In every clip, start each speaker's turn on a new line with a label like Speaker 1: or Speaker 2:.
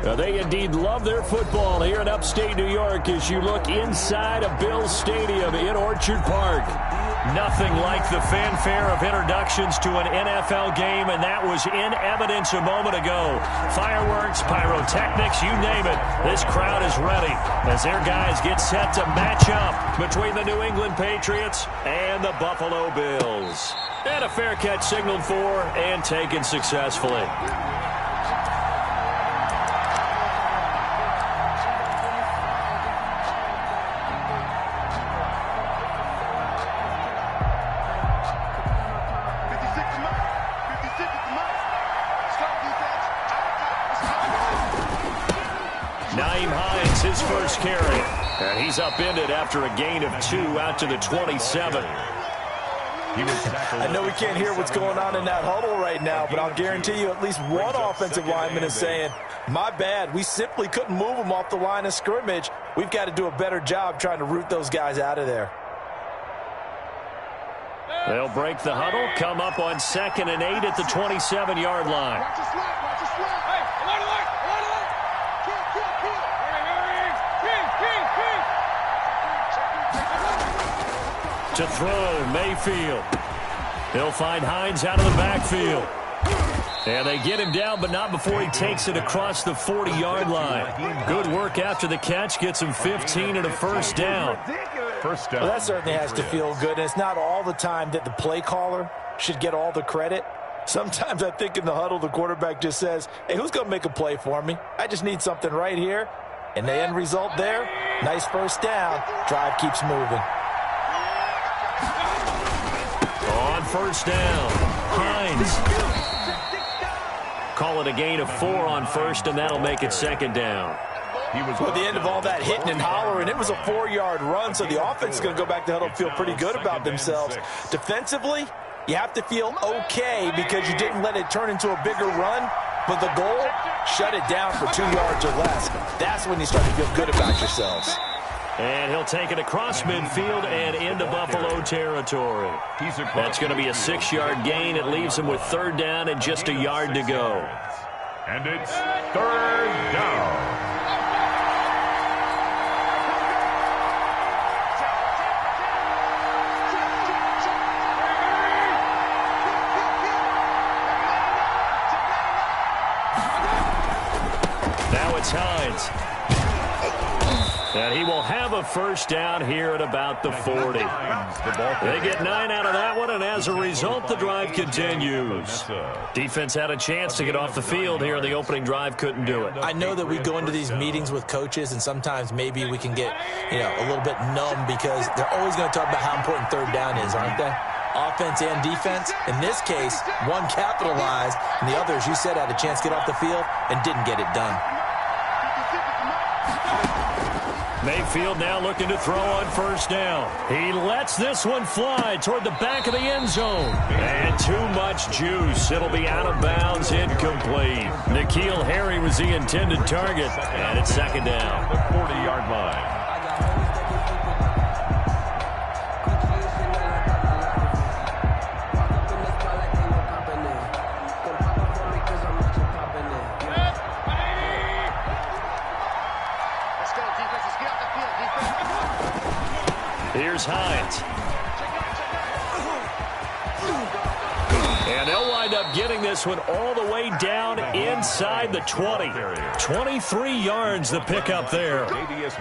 Speaker 1: They indeed love their football here in upstate New York as you look inside of Bills Stadium in Orchard Park. Nothing like the fanfare of introductions to an NFL game, and that was in evidence a moment ago. Fireworks, pyrotechnics, you name it. This crowd is ready as their guys get set to match up between the New England Patriots and the Buffalo Bills. And a fair catch signaled for and taken successfully. His first carry, and he's upended after a gain of 2 out to the 27.
Speaker 2: I know we can't hear what's going on in that huddle right now, but I'll guarantee you at least one offensive lineman is saying, my bad, we simply couldn't move them off the line of scrimmage. We've got to do a better job trying to root those guys out of there.
Speaker 1: They'll break the huddle, come up on 2nd and 8 at the 27-yard line. To throw, Mayfield. He'll find Hines out of the backfield. And they get him down, but not before he takes it across the 40-yard line. Good work after the catch, gets him 15 and a first down.
Speaker 2: Well, that certainly has to feel good, and it's not all the time that the play caller should get all the credit. Sometimes I think in the huddle, the quarterback just says, hey, who's going to make a play for me? I just need something right here. And the end result there, nice first down. Drive keeps moving.
Speaker 1: On first down, Hines. Call it a gain of 4 on first, and that'll make it 2nd down.
Speaker 2: Well, at the end of all that hitting and hollering, it was a 4-yard run, so the offense is going to go back to the huddle and feel pretty good about themselves. Defensively, you have to feel okay because you didn't let it turn into a bigger run, but the goal, shut it down for 2 yards or less. That's when you start to feel good about yourselves.
Speaker 1: And he'll take it across midfield and into Buffalo territory. That's going to be a 6-yard gain. It leaves him with 3rd down and just a yard to go.
Speaker 3: And it's 3rd down.
Speaker 1: Now it's Hines. And he will have a first down here at about the 40. They get 9 out of that one, and as a result, the drive continues. Defense had a chance to get off the field here in the opening drive, couldn't do it.
Speaker 2: I know that we go into these meetings with coaches, and sometimes maybe we can get, a little bit numb because they're always going to talk about how important 3rd down is, aren't they? Offense and defense. In this case, one capitalized, and the other, as you said, had a chance to get off the field and didn't get it done.
Speaker 1: Mayfield now looking to throw on first down. He lets this one fly toward the back of the end zone. And too much juice. It'll be out of bounds, incomplete. N'Keal Harry was the intended target. And it's 2nd down.
Speaker 3: The 40-yard line.
Speaker 1: Here's Hines. And they'll wind up getting this one all the way down inside the 20. 23 yards the pickup there.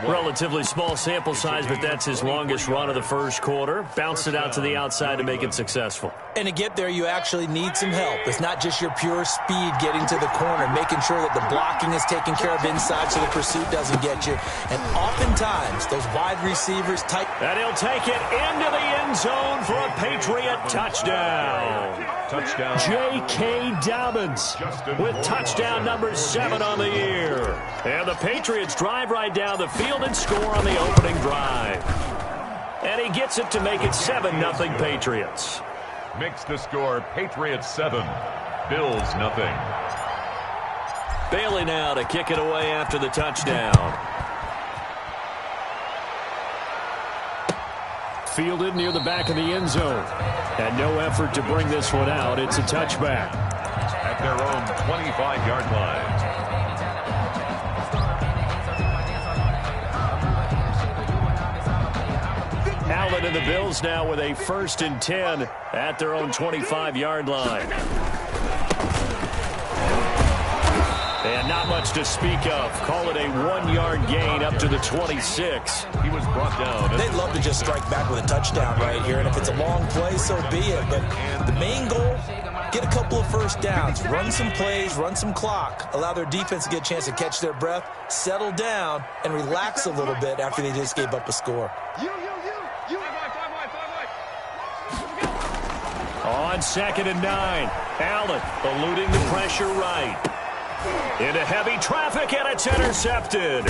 Speaker 1: Relatively small sample size, but that's his longest run of the first quarter. Bounced it out to the outside to make it successful.
Speaker 2: And to get there, you actually need some help. It's not just your pure speed getting to the corner, making sure that the blocking is taken care of inside so the pursuit doesn't get you. And oftentimes, those wide receivers tight.
Speaker 1: And he'll take it into the end zone for a Patriot touchdown. J.K. Dobbins with touchdown number 7 on the year. And the Patriots drive right down the field and score on the opening drive. And he gets it to make it 7-0 Patriots.
Speaker 3: Makes the score Patriots 7, Bills 0.
Speaker 1: Bailey now to kick it away after the touchdown. Fielded near the back of the end zone. And no effort to bring this one out. It's a touchback.
Speaker 3: At their own 25-yard line.
Speaker 1: 7, and the Bills now with a 1st and 10 at their own 25-yard line. And not much to speak of. Call it a 1-yard gain up to the 26.
Speaker 3: He was brought down.
Speaker 2: They'd love to just strike back with a touchdown right here, and if it's a long play, so be it. But the main goal, get a couple of first downs, run some plays, run some clock, allow their defense to get a chance to catch their breath, settle down, and relax a little bit after they just gave up a score.
Speaker 1: On 2nd and 9, Allen eluding the pressure right. Into heavy traffic, and it's intercepted.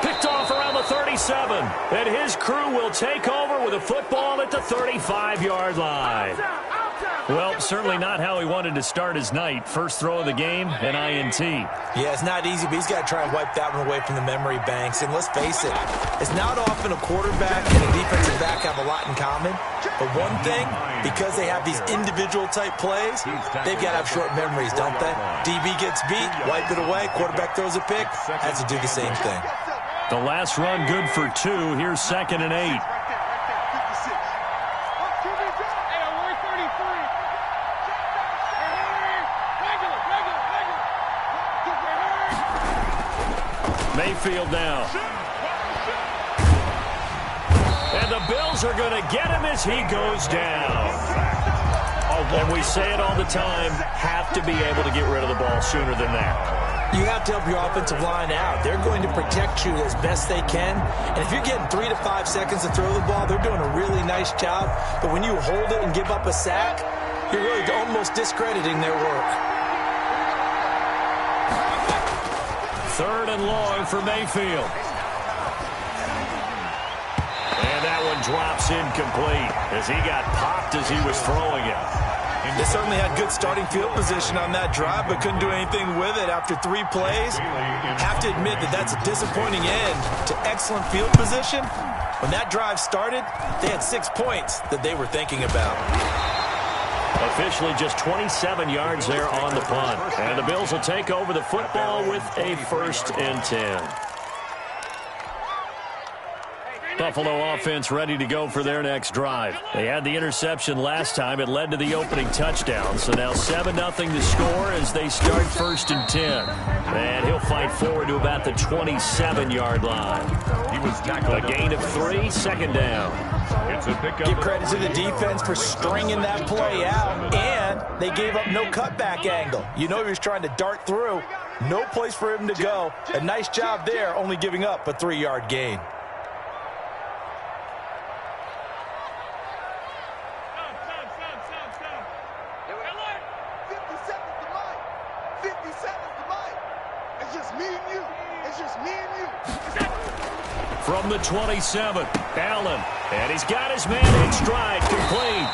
Speaker 1: Picked off around the 37, and his crew will take over with a football at the 35-yard line. Well, certainly not how he wanted to start his night. First throw of the game, an INT.
Speaker 2: Yeah, it's not easy, but he's got to try and wipe that one away from the memory banks. And let's face it, it's not often a quarterback and a defensive back have a lot in common. But one thing, because they have these individual type plays, they've got to have short memories, don't they? DB gets beat, wipe it away, quarterback throws a pick, has to do the same thing.
Speaker 1: The last run good for 2. Here's 2nd and 8. Mayfield now. And the Bills are going to get him as he goes down. And we say it all the time, have to be able to get rid of the ball sooner than that.
Speaker 2: You have to help your offensive line out. They're going to protect you as best they can. And if you're getting 3 to 5 seconds to throw the ball, they're doing a really nice job. But when you hold it and give up a sack, you're really almost discrediting their work.
Speaker 1: 3rd and long for Mayfield. And that one drops incomplete as he got popped as he was throwing it.
Speaker 2: They certainly had good starting field position on that drive, but couldn't do anything with it after 3 plays. Have to admit that that's a disappointing end to excellent field position. When that drive started, they had 6 points that they were thinking about.
Speaker 1: Officially just 27 yards there on the punt. And the Bills will take over the football with a 1st and 10. Buffalo offense ready to go for their next drive. They had the interception last time. It led to the opening touchdown. So now 7-0 to score as they start 1st and 10. And he'll fight forward to about the 27-yard line.
Speaker 3: He was tackled.
Speaker 1: A gain of 3, 2nd down.
Speaker 3: It's a pickup.
Speaker 2: Give credit to the defense for stringing that play out, and they gave up no cutback angle. You know he was trying to dart through. No place for him to go. A nice job there, only giving up a 3-yard gain.
Speaker 1: From the 27, Allen, and he's got his man in stride, complete.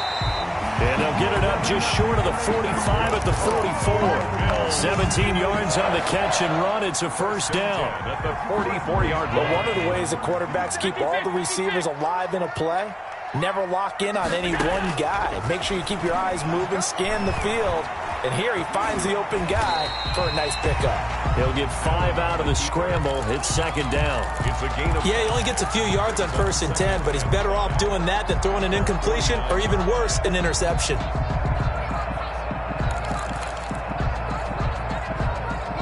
Speaker 1: And they'll get it up just short of the 45 at the 44. 17 yards on the catch and run. It's a 1st down.
Speaker 3: At the 44-yard line.
Speaker 2: But one of the ways the quarterbacks keep all the receivers alive in a play, never lock in on any one guy. Make sure you keep your eyes moving, scan the field. And here he finds the open guy for a nice pickup.
Speaker 1: He'll get 5 out of the scramble. It's 2nd down.
Speaker 3: It's a gain of...
Speaker 2: Yeah, he only gets a few yards on 1st and 10, but he's better off doing that than throwing an incompletion or even worse, an interception.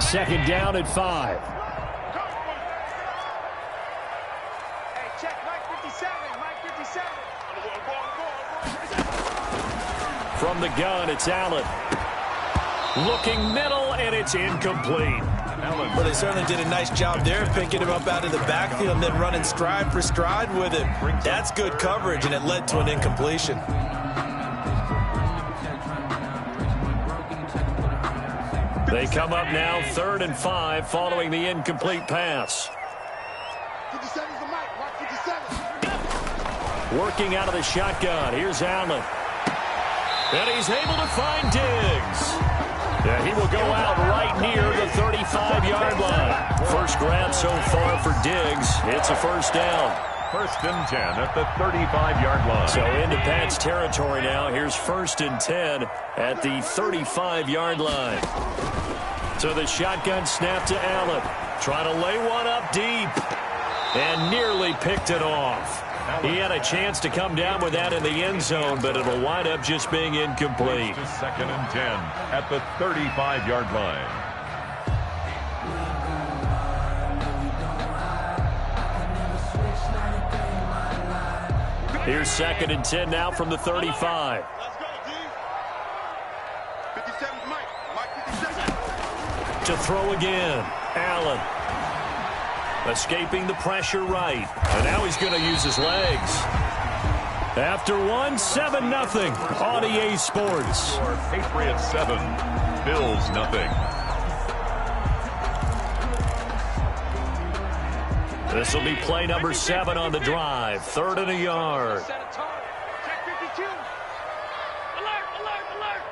Speaker 1: 2nd down at 5.
Speaker 4: Hey, check Mike 57, Mike 57.
Speaker 1: From the gun, it's Allen. Looking middle, and it's incomplete.
Speaker 2: Well, they certainly did a nice job there, picking him up out of the backfield and then running stride for stride with him. That's good coverage, and it led to an incompletion.
Speaker 1: They come up now 3rd and 5 following the incomplete pass.
Speaker 4: 57's the mic, Mike 57.
Speaker 1: Working out of the shotgun. Here's Allen. And he's able to find Diggs. Yeah, he will go out right near the 35-yard line. First grab so far for Diggs. It's a 1st down.
Speaker 3: 1st and 10 at the 35-yard line.
Speaker 1: So into Pat's territory now. Here's 1st and 10 at the 35-yard line. So the shotgun snap to Allen. Trying to lay one up deep. And nearly picked it off. He had a chance to come down with that in the end zone, but it'll wind up just being incomplete.
Speaker 3: To 2nd and 10 at the 35-yard line.
Speaker 1: Here's 2nd and 10 now from the 35.
Speaker 4: Let's go, D. 57's Mike. Mike 57.
Speaker 1: To throw again. Allen. Escaping the pressure right. And now he's going to use his legs. After one, 7-0 on EA Sports.
Speaker 3: Patriots 7, Bills nothing.
Speaker 1: This will be play number 7 on the drive. 3rd and a yard.
Speaker 4: Set a target. Check 52. Alert, alert, alert.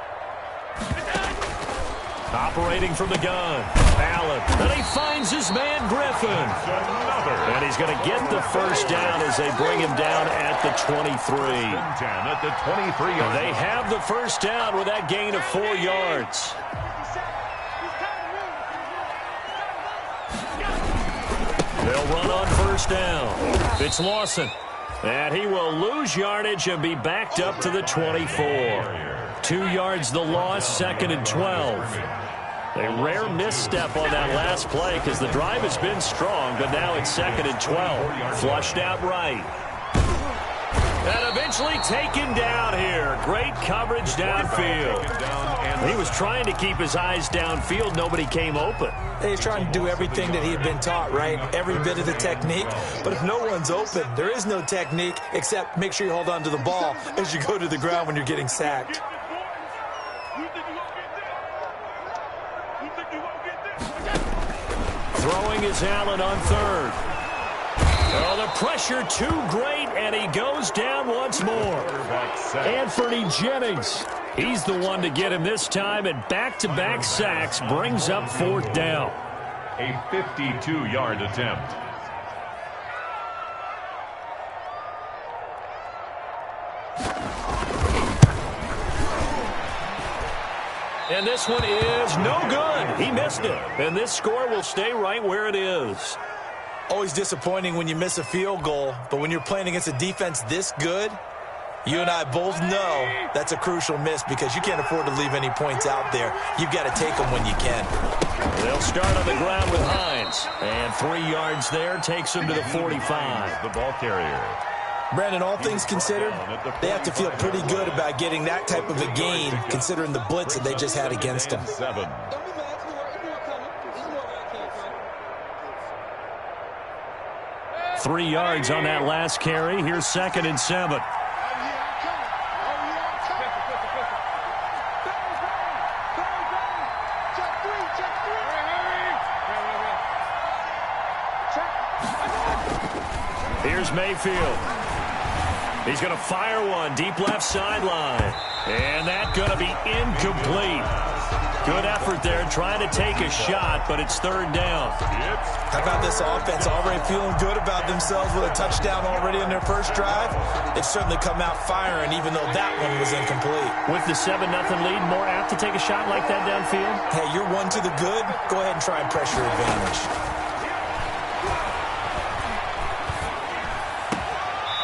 Speaker 1: Operating from the gun. Allen. And he finds his man Griffin. And he's going to get the first down as they bring him down at the 23.
Speaker 3: At the 23-yard.
Speaker 1: They have the first down with that gain of 4 yards. They'll run on first down. It's Lawson. And he will lose yardage and be backed up to the 24. 2 yards the loss, 2nd and 12. A rare misstep on that last play because the drive has been strong, but now it's 2nd and 12. Flushed out right. And eventually taken down here. Great coverage downfield. He was trying to keep his eyes downfield. Nobody came open.
Speaker 2: He's trying to do everything that he had been taught, right? Every bit of the technique. But if no one's open, there is no technique except make sure you hold on to the ball as you go to the ground when you're getting sacked.
Speaker 1: Throwing is Allen on 3rd. Oh, the pressure too great, and he goes down once more. Anthony Jennings, he's the one to get him this time, and back-to-back sacks brings up 4th down.
Speaker 3: A 52-yard attempt.
Speaker 1: And this one is no good. He missed it. And this score will stay right where it is.
Speaker 2: Always disappointing when you miss a field goal, but when you're playing against a defense this good, you and I both know that's a crucial miss because you can't afford to leave any points out there. You've got to take them when you can.
Speaker 1: They'll start on the ground with Hines. And 3 yards there takes him to the 45.
Speaker 3: The ball carrier.
Speaker 2: Brandon, all things considered, they have to feel pretty good about getting that type of a gain considering the blitz that they just had against them.
Speaker 3: 7.
Speaker 1: 3 yards on that last carry. Here's 2nd and 7. Here's Mayfield. He's going to fire one deep left sideline. And that's going to be incomplete. Good effort there trying to take a shot, but it's 3rd down.
Speaker 2: How about this offense already feeling good about themselves with a touchdown already in their first drive? They've certainly come out firing even though that one was incomplete.
Speaker 1: With the 7-0 lead, more apt to take a shot like that downfield?
Speaker 2: Hey, you're one to the good. Go ahead and try and press your advantage.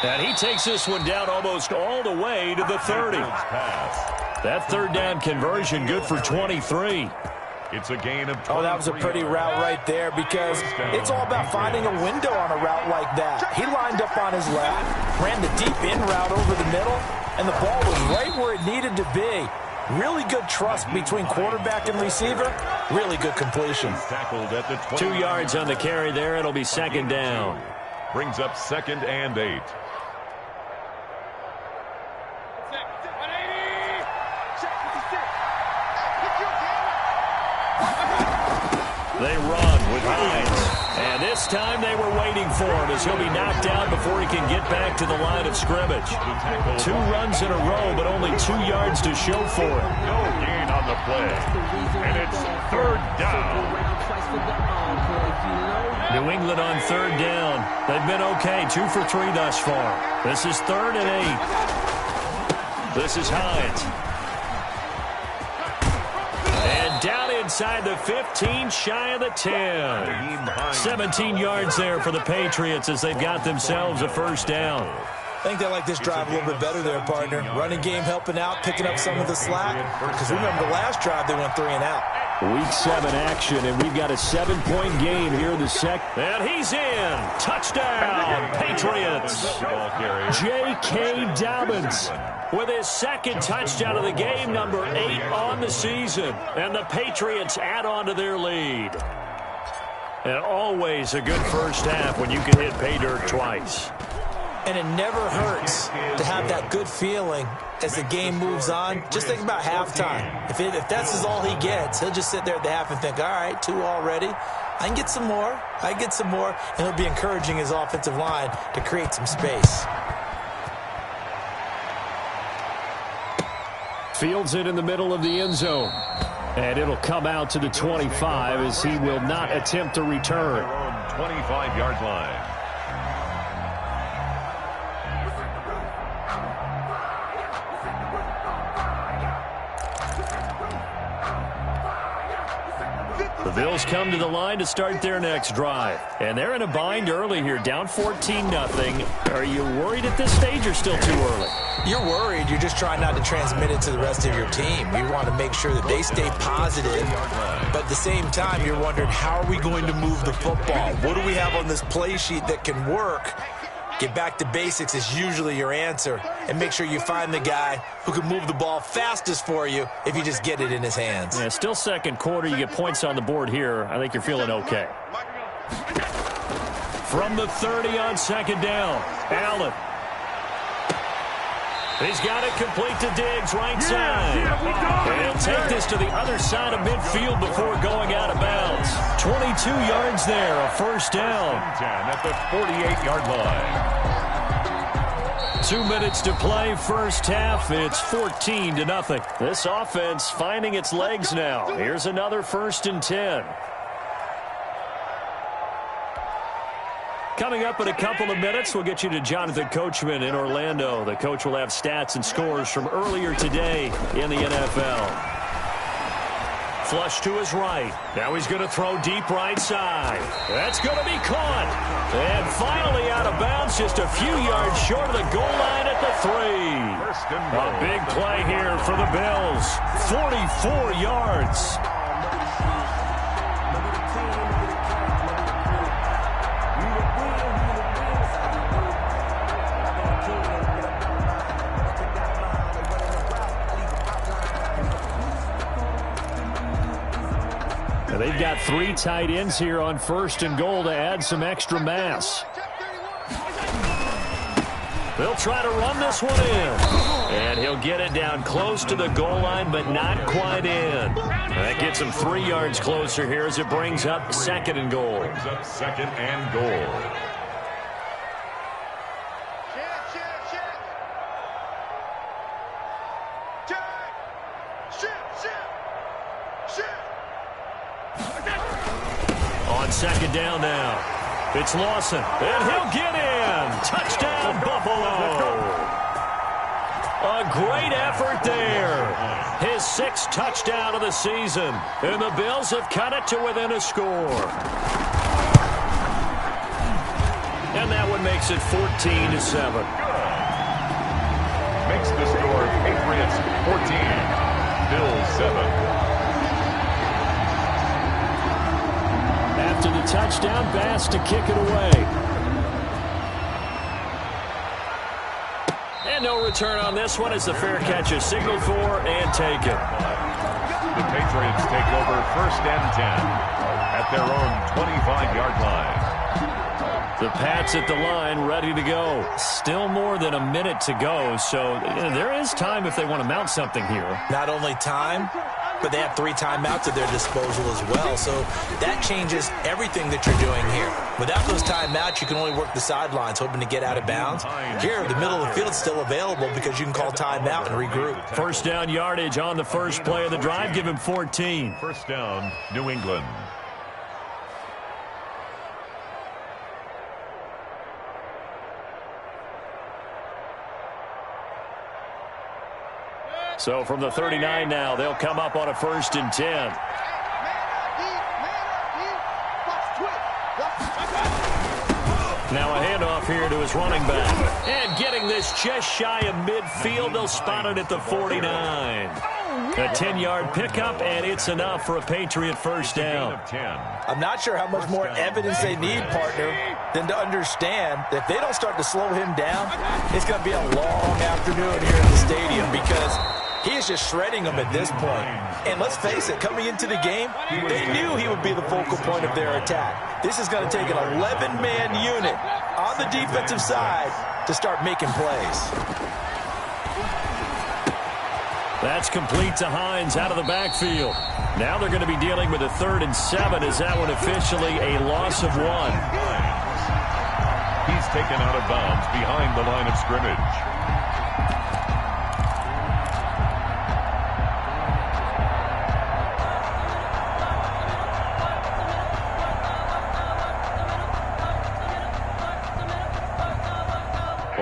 Speaker 1: And he takes this one down almost all the way to the 30. That 3rd down conversion good for 23.
Speaker 3: It's a gain of 23.
Speaker 2: Oh, that was a pretty route right there because it's all about finding a window on a route like that. He lined up on his left, ran the deep in route over the middle, and the ball was right where it needed to be. Really good trust between quarterback and receiver. Really good completion.
Speaker 3: Tackled at the
Speaker 1: 2 yards on the carry there. It'll be 2nd down.
Speaker 3: Brings up 2nd and 8.
Speaker 1: They run with Hines. And this time they were waiting for him as he'll be knocked down before he can get back to the line of scrimmage. 2 runs in a row, but only 2 yards to show for it.
Speaker 3: No gain on the play. And it's 3rd down.
Speaker 1: New England on 3rd down. They've been okay, 2 for 3 thus far. This is 3rd and 8. This is Hines. And down inside the 15, shy of the 10. 17 yards there for the Patriots as they've got themselves a first down.
Speaker 2: I think they like this drive a little bit better there, partner. Running game helping out, picking up some of the slack. Because remember the last drive, they went 3 and out.
Speaker 1: Week 7 action, and we've got a 7-point game here in the second. And he's in. Touchdown, Patriots. J.K. Dobbins with his second touchdown of the game, number 8 on the season. And the Patriots add on to their lead. And always a good first half when you can hit pay dirt twice.
Speaker 2: And it never hurts to have that good feeling as the game moves on. Just think about halftime. If that's all he gets, he'll just sit there at the half and think, all right, 2 already. I can get some more. I can get some more. And he'll be encouraging his offensive line to create some space.
Speaker 1: Fields it in the middle of the end zone. And it'll come out to the 25 as he will not attempt to return.
Speaker 3: 25-yard line.
Speaker 1: The Bills come to the line to start their next drive. And they're in a bind early here, down 14-0. Are you worried at this stage or still too early?
Speaker 2: You're worried. You're just trying not to transmit it to the rest of your team. You want to make sure that they stay positive. But at the same time, you're wondering, how are we going to move the football? What do we have on this play sheet that can work? Get back to basics is usually your answer. And make sure you find the guy who can move the ball fastest for you if you just get it in his hands.
Speaker 1: Yeah, still second quarter. You get points on the board here. I think you're feeling okay. From the 30 on second down, Allen. He's got it complete to Diggs, right side. And he'll take this to the other side of midfield before going out of bounds. 22 yards there, a first down.
Speaker 3: At the 48-yard line.
Speaker 1: 2 minutes to play, first half. It's 14-0. This offense finding its legs now. Here's another 1st and 10. Coming up in a couple of minutes, we'll get you to Jonathan Coachman in Orlando. The coach will have stats and scores from earlier today in the NFL. Flush to his right. Now he's going to throw deep right side. That's going to be caught. And finally out of bounds, just a few yards short of the goal line at the 3. A big play here for the Bills. 44 yards. They've got 3 tight ends here on 1st and goal to add some extra mass. They'll try to run this one in. And he'll get it down close to the goal line, but not quite in. That gets him 3 yards closer here as it brings up 2nd and goal.
Speaker 3: Brings up 2nd and goal.
Speaker 1: On 2nd down now. It's Lawson. And he'll get in. Touchdown, Buffalo. A great effort there. His 6th touchdown of the season. And the Bills have cut it to within a score. And that one makes it 14-7.
Speaker 3: Makes the score Patriots 14, Bills 7.
Speaker 1: After the touchdown, Bass to kick it away. And no return on this one as the fair catch is signaled for and taken.
Speaker 3: The Patriots take over 1st and 10 at their own 25-yard line.
Speaker 1: The Pats at the line, ready to go. Still more than a minute to go, so there is time if they want to mount something here.
Speaker 2: Not only time, but they have 3 timeouts at their disposal as well. So that changes everything that you're doing here. Without those timeouts, you can only work the sidelines, hoping to get out of bounds. Here, the middle of the field is still available because you can call timeout and regroup.
Speaker 1: First down yardage on the first play of the drive. Give him 14.
Speaker 3: First down, New England.
Speaker 1: So from the 39 now, they'll come up on a 1st and 10. Now a handoff here to his running back. And getting this just shy of midfield. They'll spot it at the 49. A 10-yard pickup, and it's enough for a Patriot first down.
Speaker 2: I'm not sure how much more evidence they need, partner, than to understand that if they don't start to slow him down, it's going to be a long afternoon here at the stadium because he is just shredding them at this point. And let's face it, coming into the game, they knew he would be the focal point of their attack. This is going to take an 11-man unit on the defensive side to start making plays.
Speaker 1: That's complete to Hines out of the backfield. Now they're going to be dealing with a 3rd and 7. Is that one officially a loss of 1?
Speaker 3: He's taken out of bounds behind the line of scrimmage.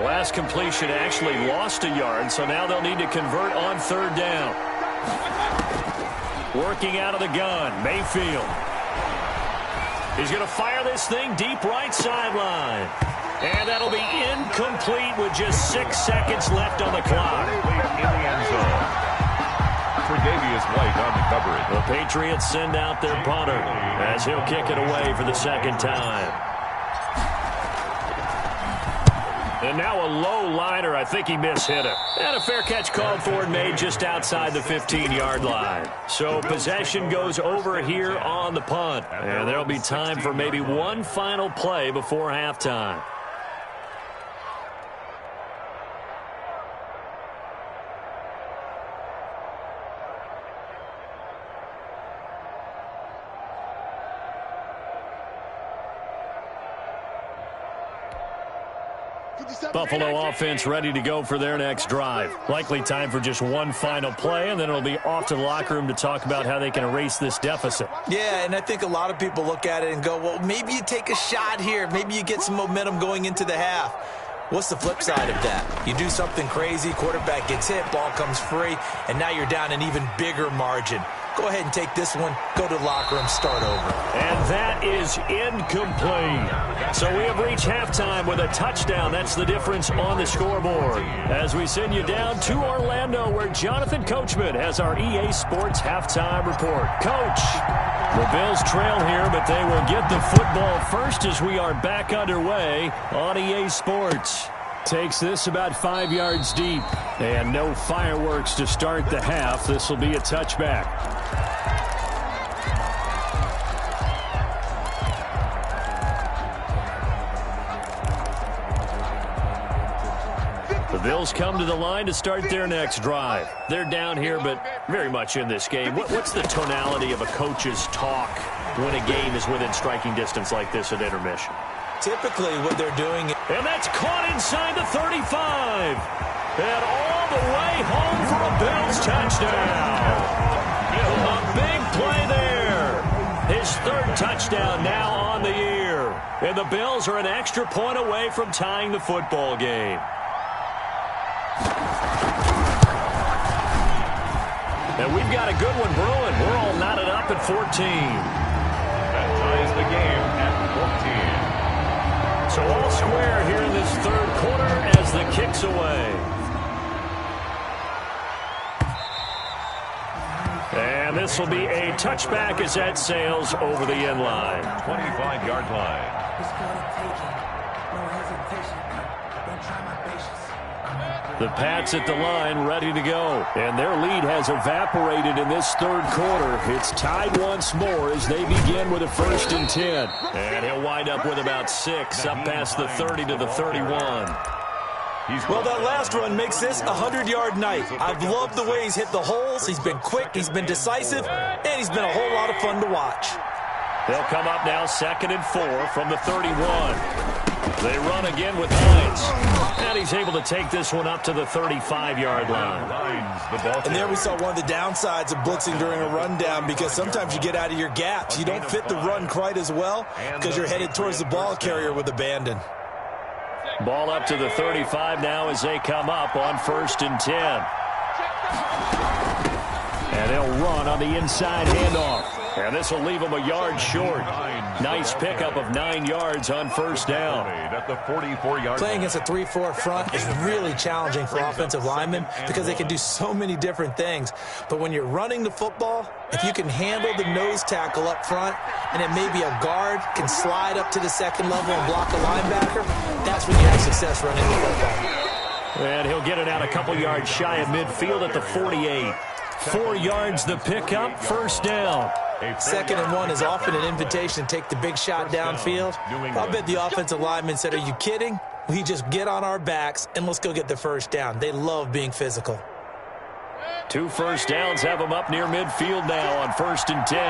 Speaker 1: Last completion actually lost a yard, so now they'll need to convert on 3rd down. Working out of the gun, Mayfield. He's going to fire this thing deep right sideline. And that'll be incomplete with just 6 seconds left on the clock.
Speaker 3: In the end zone. Tre'Davious White on the coverage.
Speaker 1: The Patriots send out their punter as he'll kick it away for the 2nd time. And now a low liner. I think he mishit it. And a fair catch called for and made just outside the 15-yard line. So possession goes over here on the punt. And there'll be time for maybe one final play before halftime. Buffalo offense ready to go for their next drive. Likely time for just one final play, and then it'll be off to the locker room to talk about how they can erase this deficit.
Speaker 2: Yeah, and I think a lot of people look at it and go, well, maybe you take a shot here. Maybe you get some momentum going into the half. What's the flip side of that? You do something crazy, quarterback gets hit, ball comes free, and now you're down an even bigger margin. Go ahead and take this one, go to the locker room, start over.
Speaker 1: And that is incomplete. So we have reached halftime with a touchdown. That's the difference on the scoreboard. As we send you down to Orlando, where Jonathan Coachman has our EA Sports halftime report. Coach, the Bills trail here, but they will get the football first as we are back underway on EA Sports. Takes this about 5 yards deep. And no fireworks to start the half. This will be a touchback. The Bills come to the line to start their next drive. They're down here, but very much in this game. What's the tonality of a coach's talk when a game is within striking distance like this at intermission?
Speaker 2: Typically what they're doing.
Speaker 1: And that's caught inside the 35. And all the way home for a Bills touchdown. A big play there. His 3rd touchdown now on the year. And the Bills are an extra point away from tying the football game. And we've got a good one brewing. We're all knotted up at 14.
Speaker 3: That ties the game at 14.
Speaker 1: So all square here in this 3rd quarter as the kick's away. And this will be a touchback as that sails over the end line.
Speaker 3: 25-yard line.
Speaker 1: The Pats at the line ready to go. And their lead has evaporated in this 3rd quarter. It's tied once more as they begin with a 1st and 10. And he'll wind up with about 6 up past the 30 to the 31.
Speaker 2: Well, that last run makes this a 100-yard night. I've loved the way he's hit the holes. He's been quick, he's been decisive, and he's been a whole lot of fun to watch.
Speaker 1: They'll come up now 2nd and 4 from the 31. They run again with Hines. And he's able to take this one up to the 35-yard line.
Speaker 2: And there we saw one of the downsides of blitzing during a rundown, because sometimes you get out of your gaps. You don't fit the run quite as well because you're headed towards the ball carrier with abandon.
Speaker 1: Ball up to the 35 now as they come up on 1st and 10. And they'll run on the inside handoff. And this will leave them a yard short. Nice pickup of 9 yards on first down.
Speaker 3: At the 44-yard
Speaker 2: Playing against a 3-4 front is really challenging for offensive linemen because they can do so many different things. But when you're running the football, if you can handle the nose tackle up front, and it may be a guard can slide up to the second level and block a linebacker, that's when you have success running the football.
Speaker 1: And he'll get it out a couple yards shy of midfield at the 48. 4 yards the pickup, first down.
Speaker 2: 2nd and 1 is often an invitation to take the big shot downfield. I'll bet the offensive lineman said, are you kidding? We just get on our backs and let's go get the first down. They love being physical.
Speaker 1: 2 first downs have them up near midfield now on 1st and 10.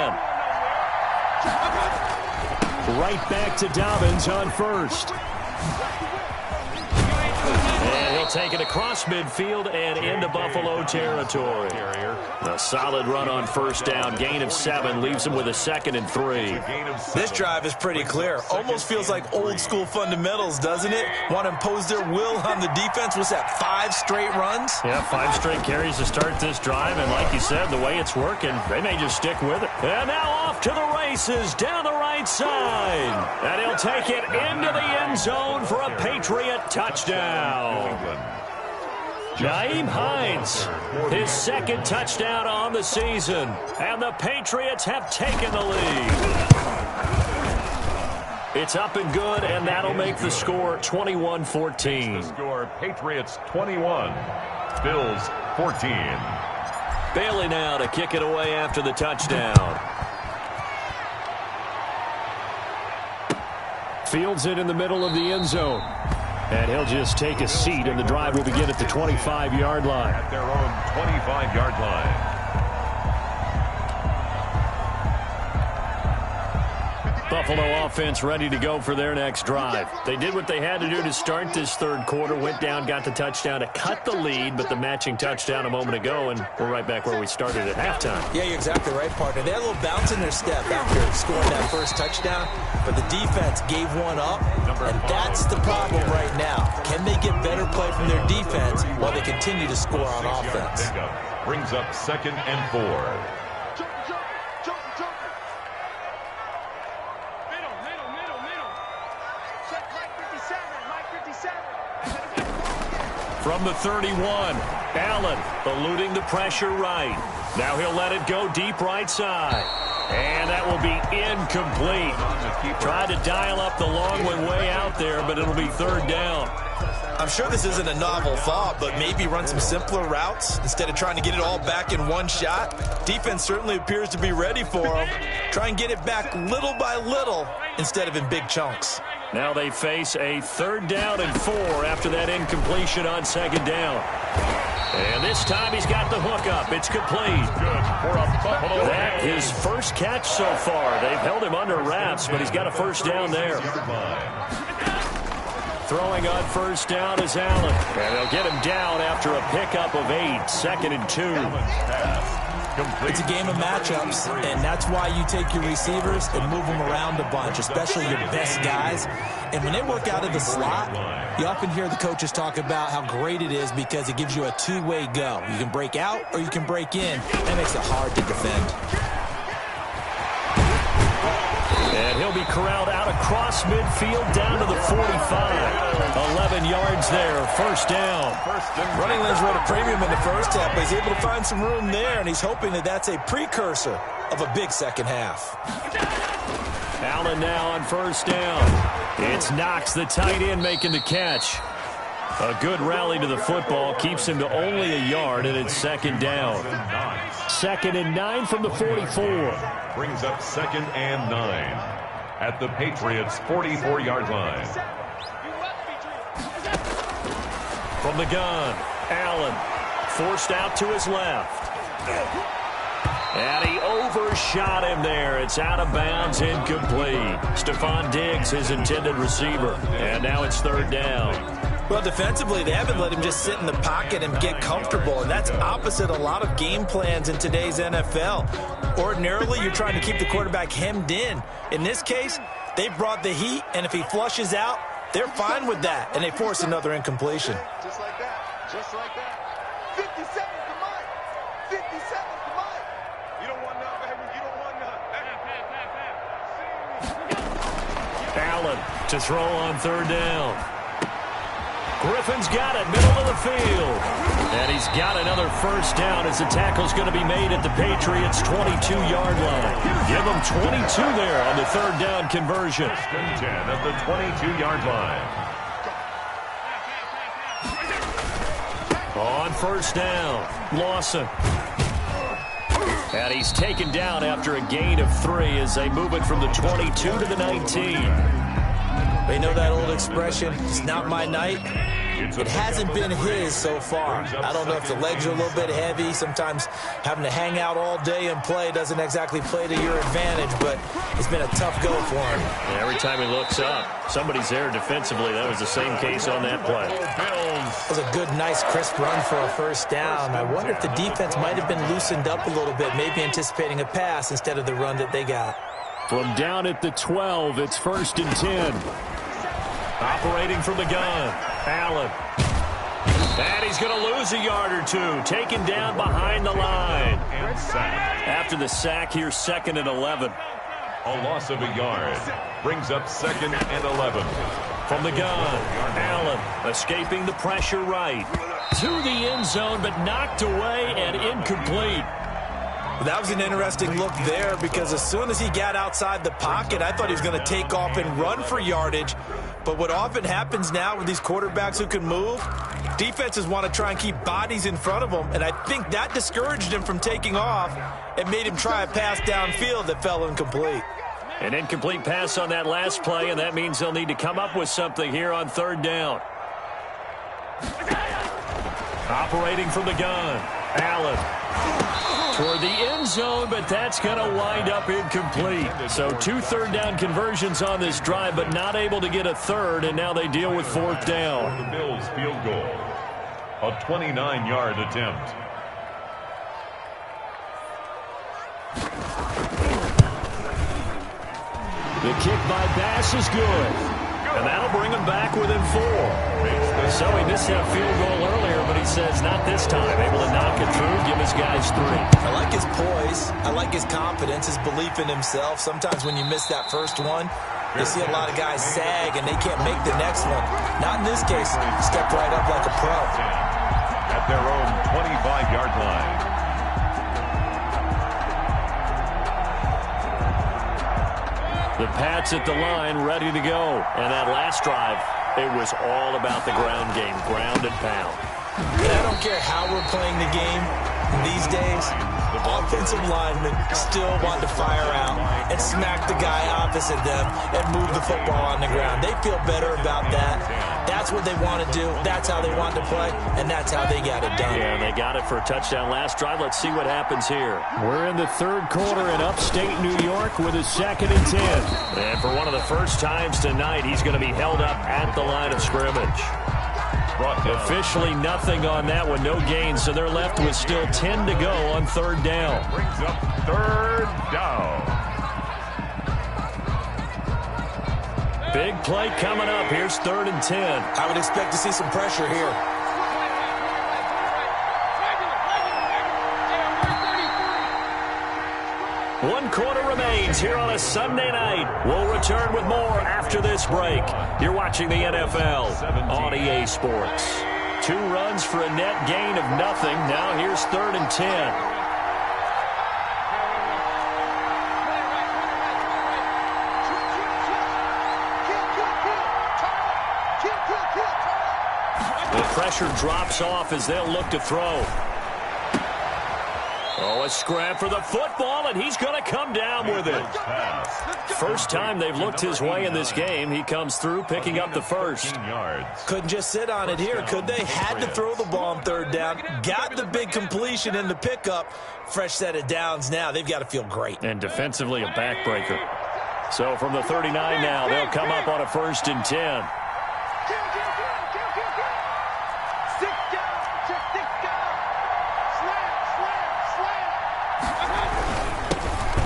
Speaker 1: Right back to Dobbins on 1st. And he'll take it across midfield and into Buffalo territory. A solid run on 1st down. Gain of 7 leaves him with a 2nd and 3.
Speaker 2: This drive is pretty clear. Almost feels like old school fundamentals, doesn't it? Want to impose their will on the defense. Was that 5 straight runs?
Speaker 1: Yeah, 5 straight carries to start this drive. And like you said, the way it's working, they may just stick with it. And now off to the races down the right side. And he'll take it into the end zone for a Patriot touchdown. Nyheim Hines, his 2nd touchdown on the season. And the Patriots have taken the lead. It's up and good, and that'll make the score 21-14.
Speaker 3: The score, Patriots 21, Bills 14.
Speaker 1: Bailey now to kick it away after the touchdown. Fields it in the middle of the end zone. And he'll just take a seat, and the drive will begin at the 25-yard line.
Speaker 3: At their own 25-yard line.
Speaker 1: Buffalo offense ready to go for their next drive. They did what they had to do to start this 3rd quarter, went down, got the touchdown to cut the lead, but the matching touchdown a moment ago, and we're right back where we started at halftime.
Speaker 2: Yeah, you're exactly right, partner. They had a little bounce in their step after scoring that first touchdown, but the defense gave one up, and that's the problem right now. Can they get better play from their defense while they continue to score on offense?
Speaker 3: Brings up 2nd and 4.
Speaker 1: From the 31, Allen eluding the pressure right. Now he'll let it go deep right side. And that will be incomplete. Tried to dial up the long one way out there, but it'll be 3rd down.
Speaker 2: I'm sure this isn't a novel thought, but maybe run some simpler routes instead of trying to get it all back in one shot. Defense certainly appears to be ready for them. Try and get it back little by little instead of in big chunks.
Speaker 1: Now they face a 3rd down and 4 after that incompletion on 2nd down. And this time he's got the hook up. It's complete.
Speaker 3: Good for a Buffalo.
Speaker 1: That his first catch so far. They've held him under wraps, but he's got a 1st down there. Throwing on 1st down is Allen. And they'll get him down after a pickup of 8. 2nd and 2.
Speaker 2: It's a game of matchups, and that's why you take your receivers and move them around a bunch, especially your best guys. And when they work out of the slot, you often hear the coaches talk about how great it is because it gives you a two-way go. You can break out or you can break in. That makes it hard to defend.
Speaker 1: And he'll be corralled out across midfield down to the 45. 11 yards there, 1st down.
Speaker 2: Running lanes were at a premium in the first half, but he's able to find some room there, and he's hoping that that's a precursor of a big second half.
Speaker 1: Allen now on 1st down. It's Knox, the tight end, making the catch. A good rally to the football keeps him to only a yard, and it's 2nd down. 2nd and 9 from the 44.
Speaker 3: Brings up 2nd and 9 at the Patriots' 44-yard line.
Speaker 1: From the gun, Allen forced out to his left. And he overshot him there. It's out of bounds, incomplete. Stephon Diggs, his intended receiver. And now it's 3rd down.
Speaker 2: Well, defensively, they haven't let him just sit in the pocket and get comfortable, and that's opposite a lot of game plans in today's NFL. Ordinarily, you're trying to keep the quarterback hemmed in. In this case, they brought the heat, and if he flushes out, they're fine with that, and they force another incompletion.
Speaker 5: Just like that. Just like that. 50 seconds to Mike. 50 seconds to Mike.
Speaker 1: Allen to throw on third down. Griffin's got it, middle of the field. And he's got another first down as the tackle's going to be made at the Patriots' 22-yard line. Give them 22 there on the third down conversion.
Speaker 3: 10 at the 22-yard line.
Speaker 1: On first down, Lawson. And he's taken down after a gain of 3 as they move it from the 22 to the 19.
Speaker 2: They know that old expression, it's not my night. It hasn't been his so far. I don't know if the legs are a little bit heavy. Sometimes having to hang out all day and play doesn't exactly play to your advantage, but it's been a tough go for him.
Speaker 1: And every time he looks up, somebody's there defensively. That was the same case on that play.
Speaker 2: That was a good, nice, crisp run for a first down. I wonder if the defense might have been loosened up a little bit, maybe anticipating a pass instead of the run that they got.
Speaker 1: From down at the 12, it's 1st and 10. Operating from the gun, Allen. And he's going to lose a yard or 2. Taken down behind the line. After the sack, here's 2nd and 11.
Speaker 3: A loss of a yard. Brings up 2nd and 11.
Speaker 1: From the gun, Allen escaping the pressure right. To the end zone, but knocked away and incomplete.
Speaker 2: That was an interesting look there because as soon as he got outside the pocket, I thought he was going to take off and run for yardage. But what often happens now with these quarterbacks who can move, defenses want to try and keep bodies in front of them, and I think that discouraged him from taking off and made him try a pass downfield that fell incomplete.
Speaker 1: An incomplete pass on that last play, and that means they'll need to come up with something here on third down. Operating from the gun, Allen. Toward the end zone, but that's going to wind up incomplete. So 2 third-down conversions on this drive, but not able to get a third, and now they deal with 4th down.
Speaker 3: The Bills field goal. A 29-yard attempt.
Speaker 1: The kick by Bass is good, and that'll bring him back within 4. So he missed that field goal earlier, but he says not this time. Able to knock it through, give his guys 3.
Speaker 2: I like his poise. I like his confidence, his belief in himself. Sometimes when you miss that first one, you see a lot of guys sag and they can't make the next one. Not in this case. He stepped right up like a pro.
Speaker 3: At their own 25-yard line.
Speaker 1: The Pats at the line, ready to go. And that last drive, it was all about the ground game, ground and pound.
Speaker 2: And I don't care how we're playing the game these days, offensive linemen still want to fire out and smack the guy opposite them and move the football on the ground. They feel better about that. That's what they want to do. That's how they want to play, and that's how they got it done.
Speaker 1: Yeah, they got it for a touchdown last drive. Let's see what happens here. We're in the third quarter in upstate New York with a 2nd and 10. And for one of the first times tonight, he's going to be held up at the line of scrimmage. Officially nothing on that one, no gain, so they're left with still 10 to go on third down.
Speaker 3: Brings up third down.
Speaker 1: Big play coming up. Here's 3rd and 10.
Speaker 2: I would expect to see some pressure here.
Speaker 1: One quarter remains here on a Sunday night. We'll return with more after this break. You're watching the NFL on EA Sports. 2 runs for a net gain of nothing. Now here's 3rd and 10. The pressure drops off as they'll look to throw. Oh, a scrap for the football, and he's going to come down with it. First time they've looked his way in this game. He comes through, picking up the first.
Speaker 2: Couldn't just sit on it here, could they? Had to throw the ball on third down. Got the big completion in the pickup. Fresh set of downs now. They've got to feel great.
Speaker 1: And defensively, a backbreaker. So from the 39 now, they'll come up on a 1st and 10.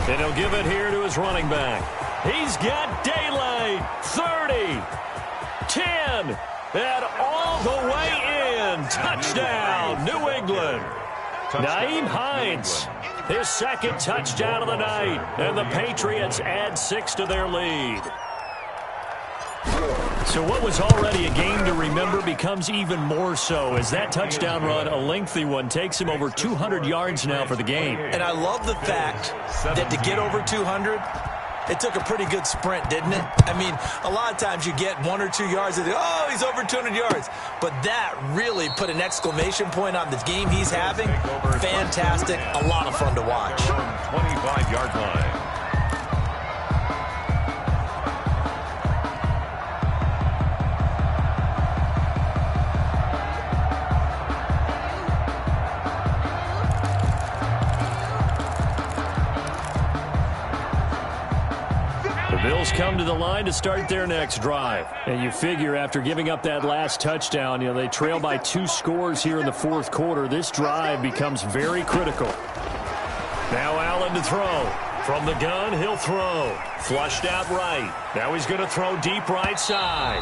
Speaker 1: And he'll give it here to his running back. He's got daylight. 30, 10, and all the way in. Touchdown, New England. Nyheim Hines, his 2nd touchdown of the night. And the Patriots add 6 to their lead. So what was already a game to remember becomes even more so as that touchdown run, a lengthy one, takes him over 200 yards now for the game.
Speaker 2: And I love the fact that to get over 200, it took a pretty good sprint, didn't it? I mean, a lot of times you get 1 or 2 yards and oh, he's over 200 yards. But that really put an exclamation point on the game he's having. Fantastic. A lot of fun to watch.
Speaker 3: 25-yard line.
Speaker 1: Bills come to the line to start their next drive. And you figure after giving up that last touchdown, they trail by 2 scores here in the fourth quarter. This drive becomes very critical. Now Allen to throw. From the gun, he'll throw. Flushed out right. Now he's going to throw deep right side.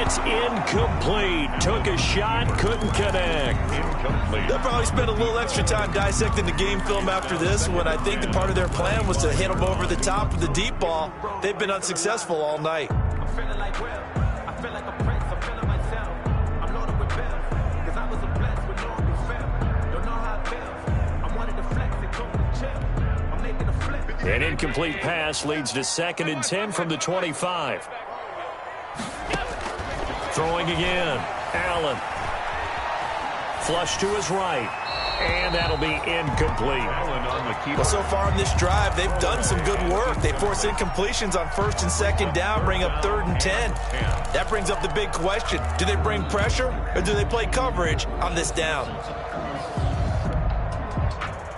Speaker 1: It's incomplete. Took a shot, couldn't connect.
Speaker 3: Incomplete.
Speaker 2: They'll probably spend a little extra time dissecting the game film after this when I think the part of their plan was to hit them over the top of the deep ball. They've been unsuccessful all night.
Speaker 5: I'm feeling like Will. I feel like a prince. I'm feeling myself. I'm loaded with bills. Because I was a blessed with no refill. Don't know how it feels. I wanted to flex and totally chill. I'm making a flip.
Speaker 1: An incomplete pass leads to 2nd and 10 from the 25. Throwing again. Allen. Flush to his right. And that'll be incomplete.
Speaker 2: Well, so far in this drive, they've done some good work. They force incompletions on 1st and 2nd down, bring up 3rd and 10. That brings up the big question. Do they bring pressure or do they play coverage on this down?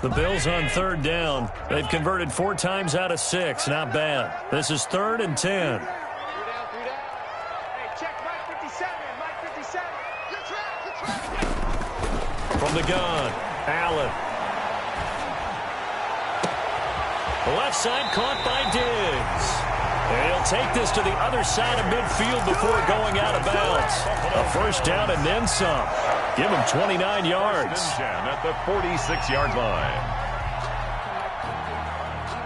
Speaker 1: The Bills on 3rd down. They've converted 4 times out of 6. Not bad. This is 3rd and 10.
Speaker 4: Hey, check Mike 57. Mike 57. Good track.
Speaker 1: From the gun, Allen. The left side caught by Diggs. And he'll take this to the other side of midfield before going out of bounds. A first down and then some. Give him 29 yards.
Speaker 3: At the 46-yard line.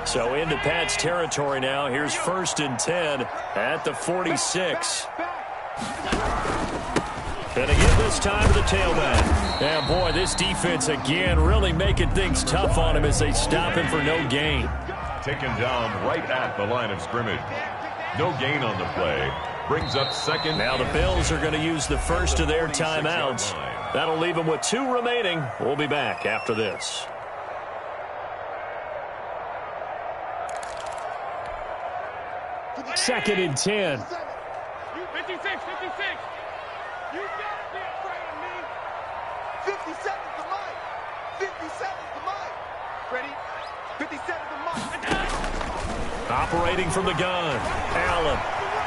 Speaker 1: So into Pat's territory now. Here's 1st and 10 at the 46. And again this time to the tailback. And boy, this defense again really making things tough on him as they stop him for no gain.
Speaker 3: Taken down right at the line of scrimmage. No gain on the play. Brings up 2nd.
Speaker 1: Now the Bills are going to use the first of their timeouts. That'll leave them with 2 remaining. We'll be back after this. Second and 10.
Speaker 4: 56, 56. You better be afraid of me. 57 to Mike. 57 to Mike. Ready? 57 to Mike.
Speaker 1: Operating from the gun. Allen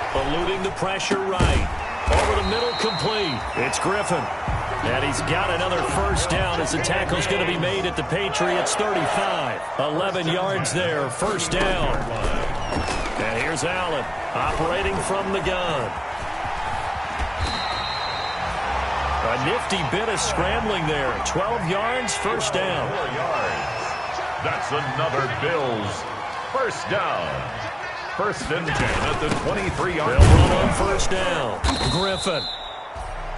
Speaker 1: eluding the pressure right. Over the middle, complete. It's Griffin. And he's got another first down as the tackle's going to be made at the Patriots 35. 11 yards there, first down. And here's Allen operating from the gun. A nifty bit of scrambling there. 12 yards, first down.
Speaker 3: 4 yards. That's another Bills first down. 1st and 10 at the 23-yard line.
Speaker 1: They'll run on first down. Griffin.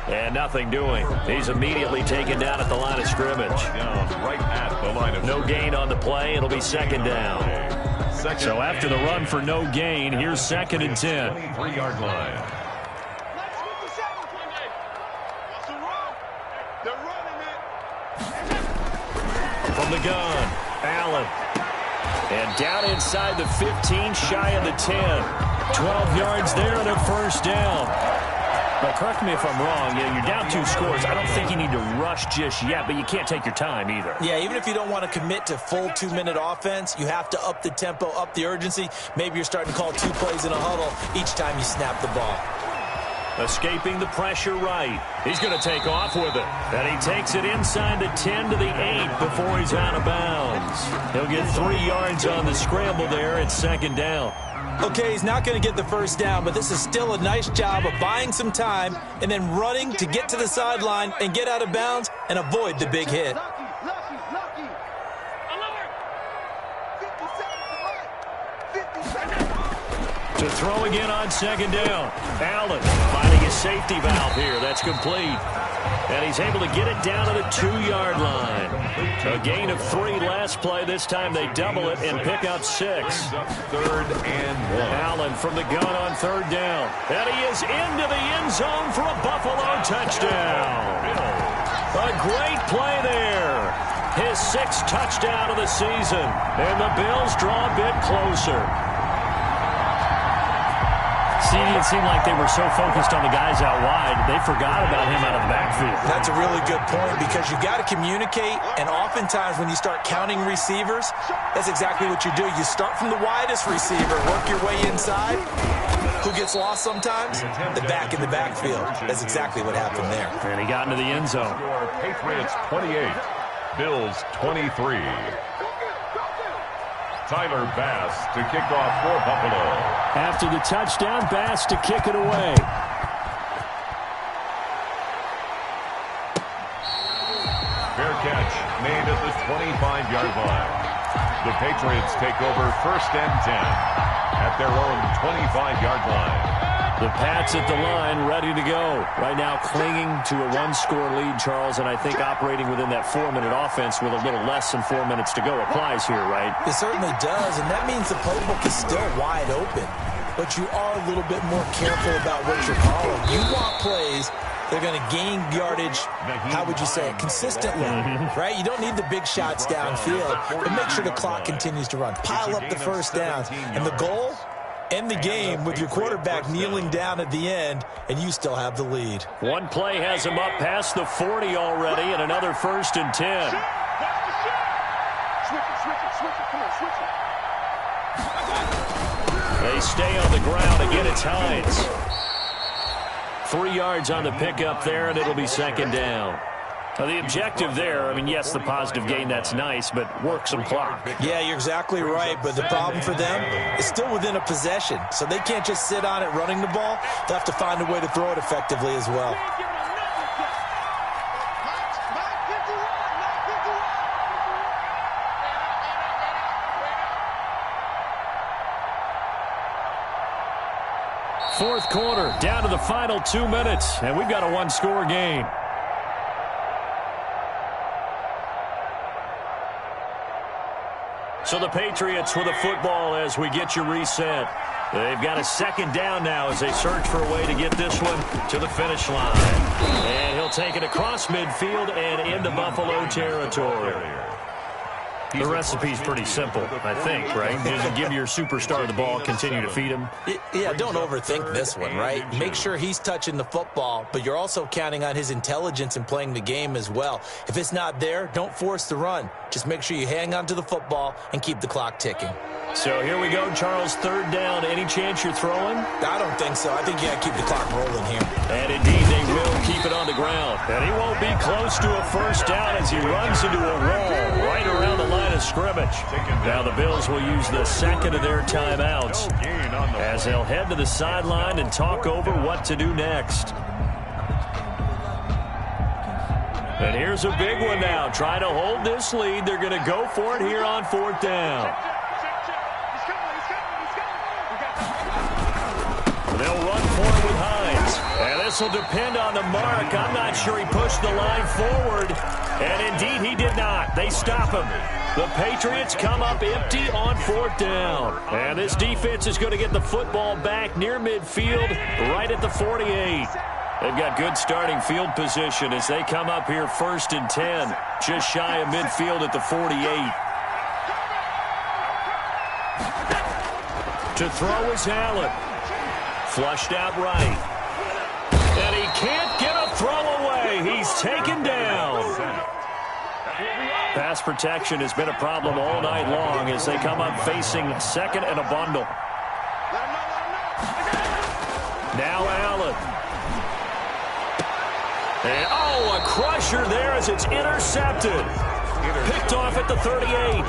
Speaker 1: And nothing doing. He's immediately taken down at the line of scrimmage.
Speaker 3: Down right at the line of
Speaker 1: No gain on the play. It'll be 2nd down. So after the run for no gain, here's 2nd and 10.
Speaker 3: 23-yard line.
Speaker 1: From the gun, Allen. And down inside the 15, shy of the 10. 12 yards there and a first down. But correct me if I'm wrong, you're down 2 scores. I don't think you need to rush just yet, but you can't take your time either.
Speaker 2: Yeah, even if you don't want to commit to full 2-minute offense, you have to up the tempo, up the urgency. Maybe you're starting to call 2 plays in a huddle each time you snap the ball.
Speaker 1: Escaping the pressure right. He's going to take off with it. And he takes it inside the 10 to the 8 before he's out of bounds. He'll get 3 yards on the scramble there at 2nd down.
Speaker 2: Okay, he's not going to get the first down, but this is still a nice job of buying some time and then running to get to the sideline and get out of bounds and avoid the big hit.
Speaker 4: Lucky. Alert. 57 to Mike. 57.
Speaker 1: To throw again on second down. Allen finding his safety valve here. That's complete. And he's able to get it down to the 2-yard line. A gain of 3 last play. This time they double it and pick up 6.
Speaker 3: Third and 1.
Speaker 1: Allen from the gun on third down. And he is into the end zone for a Buffalo touchdown. A great play there. His 6th touchdown of the season. And the Bills draw a bit closer. See, it seemed like they were so focused on the guys out wide, they forgot about him out of the backfield.
Speaker 2: That's a really good point because you got to communicate, and oftentimes when you start counting receivers, that's exactly what you do. You start from the widest receiver, work your way inside. Who gets lost sometimes? The back in the backfield. That's exactly what happened there.
Speaker 1: And he got into the end zone.
Speaker 3: Patriots 28, Bills 23. Tyler Bass to kick off for Buffalo.
Speaker 1: After the touchdown, Bass to kick it away.
Speaker 3: Fair catch made at the 25-yard line. The Patriots take over 1st and 10 at their own 25-yard line.
Speaker 1: The Pats at the line, ready to go. Right now clinging to a 1-score lead, Charles, and I think operating within that 4-minute offense with a little less than 4 minutes to go applies here, right?
Speaker 2: It certainly does, and that means the playbook is still wide open. But you are a little bit more careful about what you're calling. You want plays they're going to gain yardage, how would you say it, consistently, right? You don't need the big shots downfield, but make sure the clock continues to run. Pile up the first downs. And the goal? End the game with your quarterback kneeling down at the end, and you still have the lead.
Speaker 1: One play has him up past the 40 already, and another 1st and 10. They stay on the ground. Again, it's Hines. 3 yards on the pickup there, and it'll be 2nd down. Now, the objective there, I mean, yes, the positive gain, that's nice, but work some clock.
Speaker 2: Yeah, you're exactly right, but the problem for them is still within a possession, so they can't just sit on it running the ball. They'll have to find a way to throw it effectively as well.
Speaker 1: Fourth quarter, down to the final 2 minutes, and we've got a 1-score game. So the Patriots with the football as we get you reset. They've got a 2nd down now as they search for a way to get this one to the finish line. And he'll take it across midfield and into Buffalo territory. The recipe's pretty simple, I think, right? Just give your superstar the ball, continue to feed him.
Speaker 2: Yeah, don't overthink this one, right? Make sure he's touching the football, but you're also counting on his intelligence in playing the game as well. If it's not there, don't force the run. Just make sure you hang on to the football and keep the clock ticking.
Speaker 1: So here we go, Charles, 3rd down. Any chance you're throwing?
Speaker 2: I don't think so. I think you got to keep the clock rolling here.
Speaker 1: And indeed, they will keep it on the ground. And he won't be close to a 1st down as he runs into a wall right around the line of scrimmage. Now the Bills will use the 2nd of their timeouts as they'll head to the sideline and talk over what to do next. And here's a big one now. Trying to hold this lead. They're going to go for it here on 4th down. They'll run for it with Hines. And this will depend on the mark. I'm not sure he pushed the line forward. And indeed, he did not. They stop him. The Patriots come up empty on 4th down. And this defense is going to get the football back near midfield, right at the 48. They've got good starting field position as they come up here 1st and 10, just shy of midfield at the 48. To throw is Allen. Flushed out right. And he can't get a throw away. He's taken down. Pass protection has been a problem all night long as they come up facing 2nd and a bundle. Now Allen. And, a crusher there as it's intercepted. Picked off at the 38.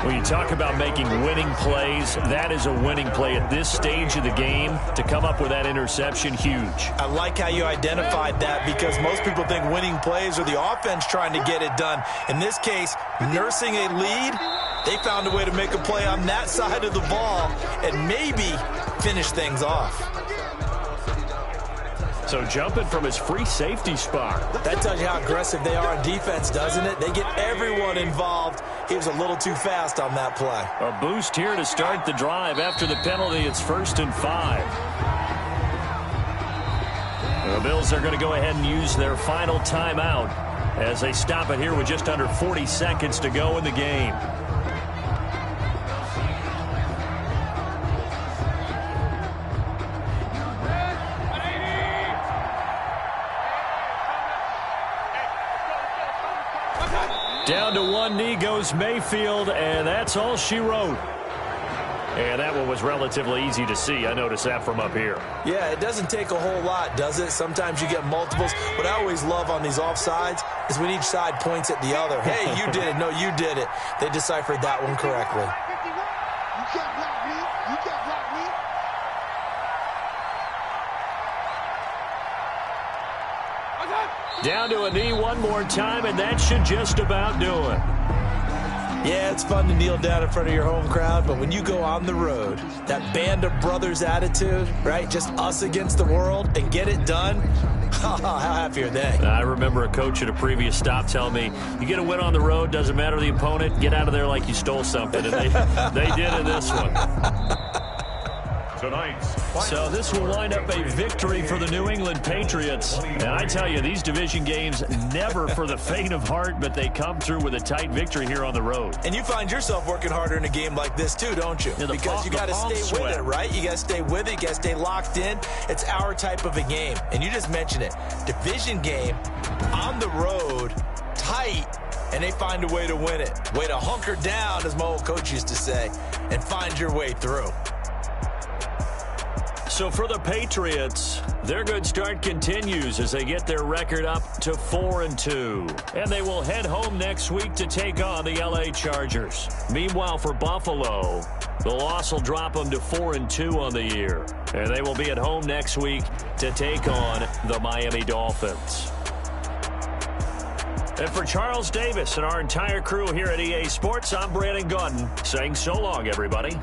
Speaker 1: When you talk about making winning plays, that is a winning play at this stage of the game. To come up with that interception, huge.
Speaker 2: I like how you identified that because most people think winning plays are the offense trying to get it done. In this case, nursing a lead, They found a way to make a play on that side of the ball and maybe finish things off.
Speaker 1: So jumping from his free safety spot.
Speaker 2: That tells you how aggressive they are on defense, doesn't it? They get everyone involved. He was a little too fast on that play.
Speaker 1: A boost here to start the drive. After the penalty, it's 1st and 5. The Bills are going to go ahead and use their final timeout as they stop it here with just under 40 seconds to go in the game. Down to one knee goes Mayfield, and that's all she wrote. And that one was relatively easy to see. I noticed that from up here.
Speaker 2: Yeah, it doesn't take a whole lot, does it? Sometimes you get multiples. What I always love on these offsides is when each side points at the other. Hey, you did it. No, you did it. They deciphered that one correctly.
Speaker 4: You can't block me. You can't block me.
Speaker 1: Down to a knee one more time, and that should just about do it.
Speaker 2: Yeah, it's fun to kneel down in front of your home crowd, but when you go on the road, that band of brothers attitude, right, just us against the world, and get it done, how happy are they?
Speaker 1: I remember a coach at a previous stop telling me, you get a win on the road, doesn't matter the opponent, get out of there like you stole something, and they did in this one. So this will wind up a victory for the New England Patriots. And I tell you, these division games, never for the faint of heart, but they come through with a tight victory here on the road.
Speaker 2: And you find yourself working harder in a game like this too, don't you?
Speaker 1: Yeah,
Speaker 2: because you got to stay with it, right? You got to stay with it. You got to stay locked in. It's our type of a game. And you just mentioned it. Division game, on the road, tight, and they find a way to win it. Way to hunker down, as my old coach used to say, and find your way through.
Speaker 1: So for the Patriots, their good start continues as they get their record up to 4-2. And they will head home next week to take on the LA Chargers. Meanwhile, for Buffalo, the loss will drop them to 4-2 on the year. And they will be at home next week to take on the Miami Dolphins. And for Charles Davis and our entire crew here at EA Sports, I'm Brandon Gaudin saying so long, everybody.